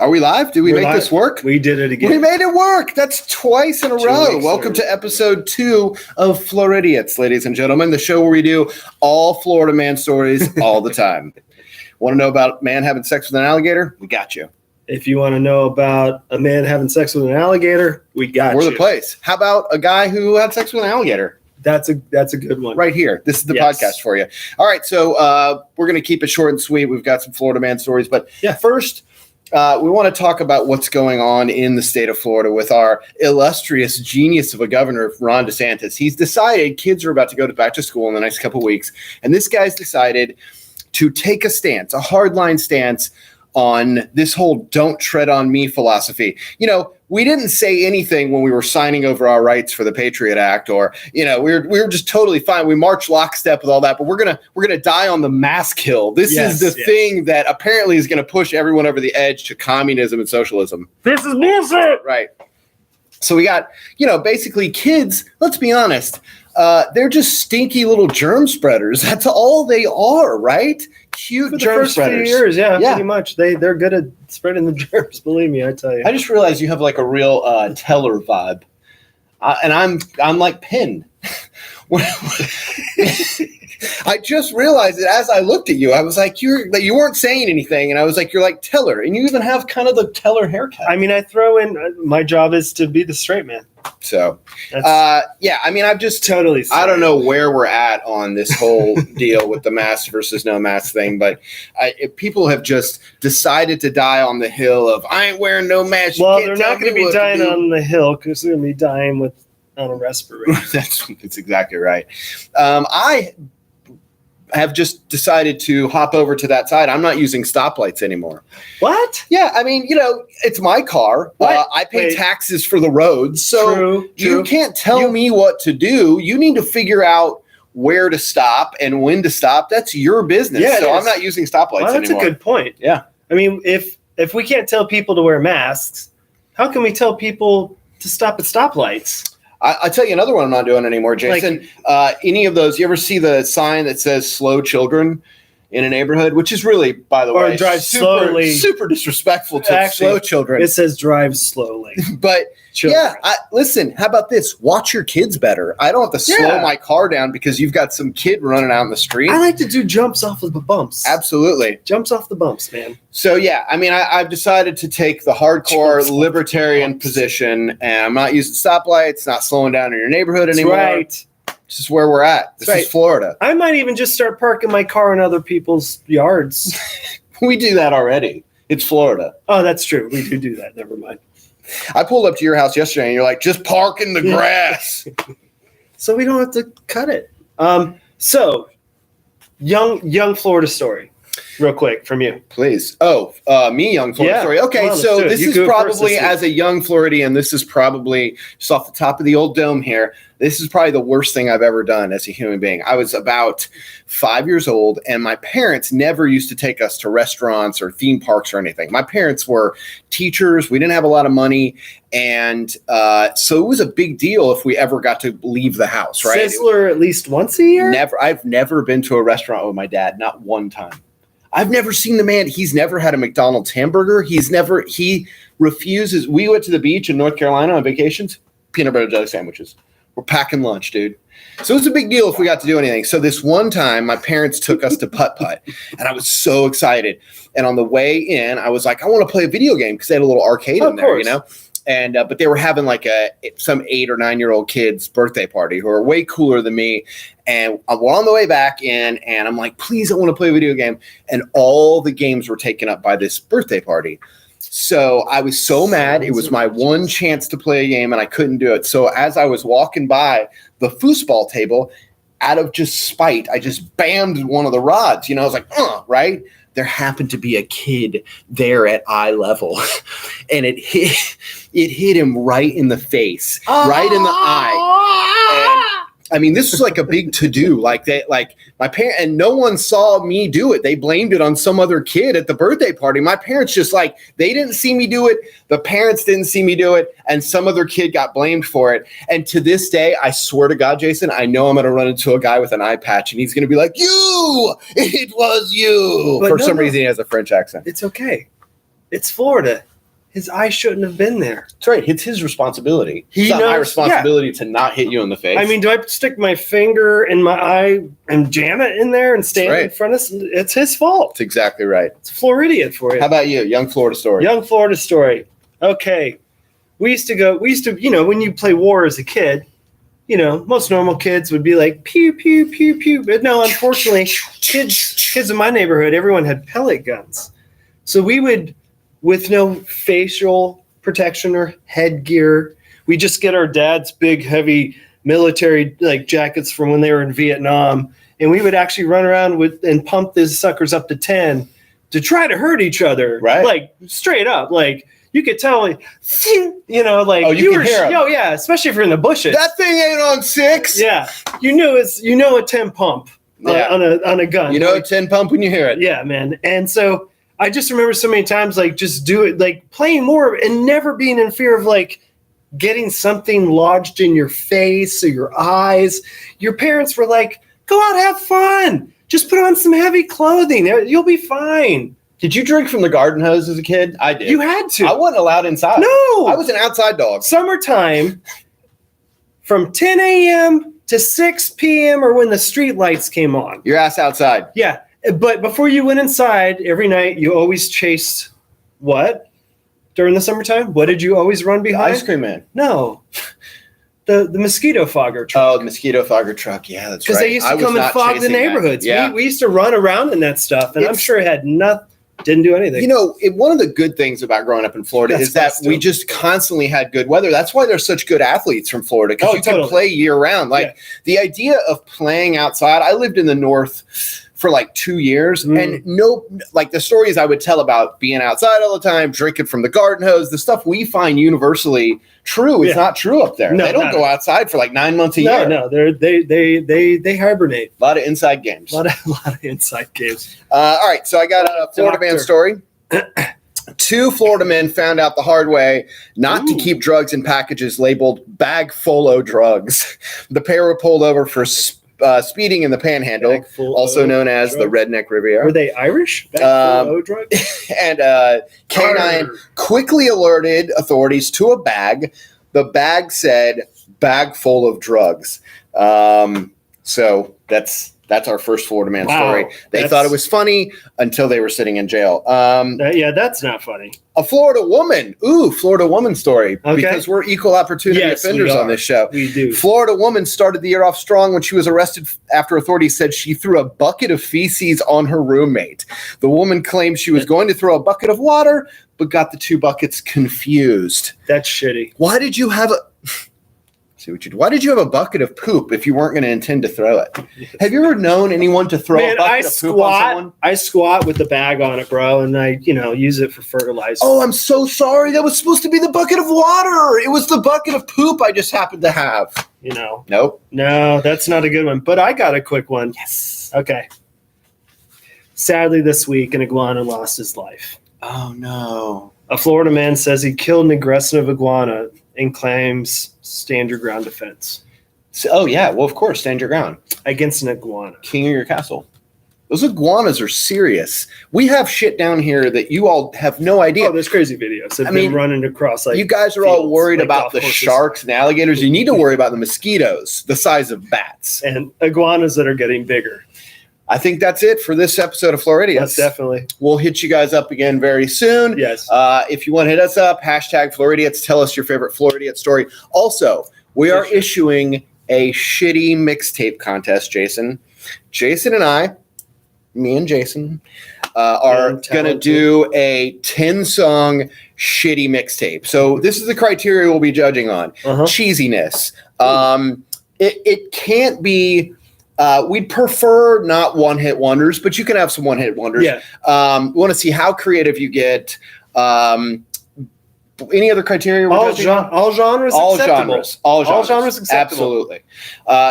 Are we live? Did we make this work? We did it again. We made it work. That's twice in a row. Welcome to episode 2 of Floridiots, ladies and gentlemen, the show where we do all Florida man stories all the time. Want to know about man having sex with an alligator? We got you. If you want to know about a man having sex with an alligator, we got you. We're the place. How about a guy who had sex with an alligator? That's a good one. Right here. This is the podcast for you. All right, so we're going to keep it short and sweet. We've got some Florida man stories. But first, we want to talk about what's going on in the state of Florida with our illustrious genius of a governor, Ron DeSantis. He's decided kids are about to go back to school in the next couple of weeks. And this guy's decided to take a stance, a hardline stance on this whole don't tread on me philosophy. You know, we didn't say anything when we were signing over our rights for the Patriot Act, or, you know, we were just totally fine. We marched lockstep with all that, but we're gonna die on the mask hill. This is the thing that apparently is gonna push everyone over the edge to communism and socialism. This is bullshit. Right. So we got, you know, basically kids, let's be honest, they're just stinky little germ spreaders. That's all they are, right? Cute for the germ first spreaders. Few years, pretty much. They're good at spreading the germs. Believe me, I tell you. I just realized you have like a real Teller vibe, and I'm like pinned. I just realized it as I looked at you. I was like, you weren't saying anything, and I was like, you're like Teller, and you even have kind of the Teller haircut. I mean, I throw in. My job is to be the straight man. So, I mean, I've just totally. I don't know where we're at on this whole deal with the mask versus no mask thing, but people have just decided to die on the hill of I ain't wearing no mask. Well, they're not going to be dying on the hill because they're going to be dying on a respirator. That's exactly right. I have just decided to hop over to that side. I'm not using stoplights anymore. What? Yeah, I mean, you know, it's my car. I pay taxes for the roads, so true. You can't tell me what to do. You need to figure out where to stop and when to stop. That's your business. Yeah, so I'm not using stoplights anymore. That's a good point. Yeah. I mean, if we can't tell people to wear masks, how can we tell people to stop at stoplights? I'll tell you another one I'm not doing anymore, Jason. Any of those, you ever see the sign that says slow children in a neighborhood, which is really, by the way, drive slowly. Super disrespectful to slow children. It says drive slowly. But children. Listen, how about this? Watch your kids better. I don't have to slow my car down because you've got some kid running out in the street. I like to do jumps off of the bumps. Absolutely. Jumps off the bumps, man. So, I mean, I've decided to take the hardcore libertarian position, and I'm not using stoplights, not slowing down in your neighborhood anymore. That's right. This is where we're at. This is Florida. I might even just start parking my car in other people's yards. We do that already. It's Florida. Oh, that's true. We do that. Never mind. I pulled up to your house yesterday, and you're like, just park in the grass. So we don't have to cut it. So, young Florida story. Real quick from you. Please. Me, young Florida story. Okay, so this is probably, as a young Floridian, this is probably, just off the top of the old dome here, this is probably the worst thing I've ever done as a human being. I was about 5 years old, and my parents never used to take us to restaurants or theme parks or anything. My parents were teachers. We didn't have a lot of money, and so it was a big deal if we ever got to leave the house, right? Sizzler at least once a year? I've never been to a restaurant with my dad, not one time. I've never seen the man. He's never had a McDonald's hamburger. He refuses. We went to the beach in North Carolina on vacations, peanut butter jelly sandwiches. We're packing lunch, dude. So it was a big deal if we got to do anything. So this one time, my parents took us to Putt-Putt, and I was so excited. And on the way in, I was like, I want to play a video game because they had a little arcade in there, you know? And but they were having like some 8 or 9 year old kid's birthday party who are way cooler than me. And we're on the way back in, and I'm like, please, I want to play a video game. And all the games were taken up by this birthday party. So I was so mad. It was my one chance to play a game, and I couldn't do it. So as I was walking by the foosball table, out of just spite, I just bammed one of the rods. You know, I was like, right? There happened to be a kid there at eye level, and it hit him right in the face, right in the eye. And I mean, this was like a big to-do. Like my parent, and no one saw me do it. They blamed it on some other kid at the birthday party. My parents just they didn't see me do it. The parents didn't see me do it, and some other kid got blamed for it. And to this day, I swear to God, Jason, I know I'm going to run into a guy with an eye patch, and he's going to be like, it was you. But for some reason, he has a French accent. It's okay. It's Florida. his eye shouldn't have been there. That's right. It's his responsibility. It's not my responsibility to not hit you in the face. I mean, do I stick my finger in my eye and jam it in there and stand in front of us? It's his fault. That's exactly right. It's Floridiot for you. How about you? Young Florida story. Young Florida story. Okay. We used to, you know, when you play war as a kid, you know, most normal kids would be like, pew, pew, pew, pew. But no, unfortunately, kids in my neighborhood, everyone had pellet guns. So we would, with no facial protection or headgear, we just get our dad's big, heavy military like jackets from when they were in Vietnam. And we would actually run around and pump these suckers up to 10 to try to hurt each other. Right. Like straight up, like, you could tell, like, you know, like you can hear 'em. Oh yeah, especially if you're in the bushes. That thing ain't on 6. Yeah, you know a 10 pump on a gun. You know a 10 pump when you hear it. Yeah, man. And so I just remember so many times like just do it, like playing more and never being in fear of like getting something lodged in your face or your eyes. Your parents were like, "Go out, have fun. Just put on some heavy clothing. You'll be fine." Did you drink from the garden hose as a kid? I did. You had to. I wasn't allowed inside. No. I was an outside dog. Summertime, from 10 a.m. to 6 p.m. or when the street lights came on. Your ass outside. Yeah. But before you went inside, every night you always chased what? During the summertime? What did you always run behind? Ice cream man. No. The mosquito fogger truck. Oh, the mosquito fogger truck. Yeah, that's right. Because they used to come and fog the neighborhoods. Yeah. We used to run around in that stuff, and I'm sure it had nothing. Didn't do anything. You know, one of the good things about growing up in Florida is that we just constantly had good weather. That's why there's such good athletes from Florida, because you can play year round. Like the idea of playing outside. I lived in the North for like 2 years, and like the stories I would tell about being outside all the time, drinking from the garden hose, the stuff we find universally true is not true up there. They don't go outside for like 9 months a year. No, they hibernate. A lot of inside games. A lot of inside games. All right, so I got a Florida man story. 2 Florida men found out the hard way not to keep drugs in packages labeled bag full of drugs. The pair were pulled over for speeding in the Panhandle, also known as the Redneck Riviera. Were they Irish? Bag full of drugs? And K9 quickly alerted authorities to a bag. The bag said "bag full of drugs." So that's our first Florida man story. They thought it was funny until they were sitting in jail. Yeah, that's not funny. A Florida woman. Ooh, Florida woman story. Okay. Because we're equal opportunity offenders on this show. We do. Florida woman started the year off strong when she was arrested after authorities said she threw a bucket of feces on her roommate. The woman claimed she was going to throw a bucket of water, but got the 2 buckets confused. That's shitty. Why did you have Why did you have a bucket of poop if you weren't going to intend to throw it? Have you ever known anyone to throw a bucket of poop on someone? I squat with the bag on it, bro, and I, use it for fertilizer. Oh, I'm so sorry. That was supposed to be the bucket of water. It was the bucket of poop I just happened to have. Nope. No, that's not a good one. But I got a quick one. Yes. Okay. Sadly, this week, an iguana lost his life. Oh, no. A Florida man says he killed an aggressive iguana and claims stand your ground defense. Oh, yeah. Well, of course, stand your ground. Against an iguana. King of your castle. Those iguanas are serious. We have shit down here that you all have no idea. Oh, there's crazy videos. I've been running across like you guys are all worried about the sharks and alligators. You need to worry about the mosquitoes, the size of bats. And iguanas that are getting bigger. I think that's it for this episode of Floridiots. That's definitely. We'll hit you guys up again very soon. Yes. If you want to hit us up, #Floridiots. Tell us your favorite Floridiot story. Also, we are issuing a shitty mixtape contest, Jason. Jason and I, me and Jason, are going to do a 10-song shitty mixtape. So this is the criteria we'll be judging on. Cheesiness. It can't be... we'd prefer not one-hit wonders, but you can have some one-hit wonders. Yeah. We want to see how creative you get. Any other criteria? All genres acceptable. All genres acceptable. Absolutely.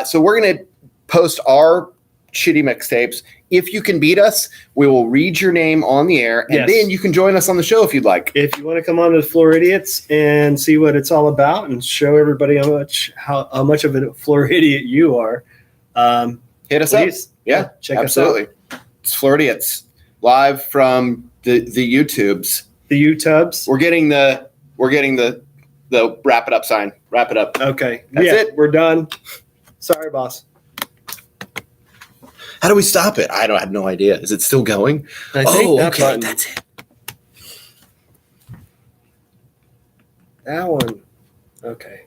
So we're going to post our shitty mixtapes. If you can beat us, we will read your name on the air, and then you can join us on the show if you'd like. If you want to come on to the Floridiots and see what it's all about and show everybody how much of a Floridiot you are, hit us up. Yeah, check absolutely. us out. It's Floridiots live from the YouTubes. The U-tubs. We're getting the wrap it up sign. Wrap it up. Okay. That's it. We're done. Sorry, boss. How do we stop it? I have no idea. Is it still going? I think that okay. button. That's it. That one. Okay.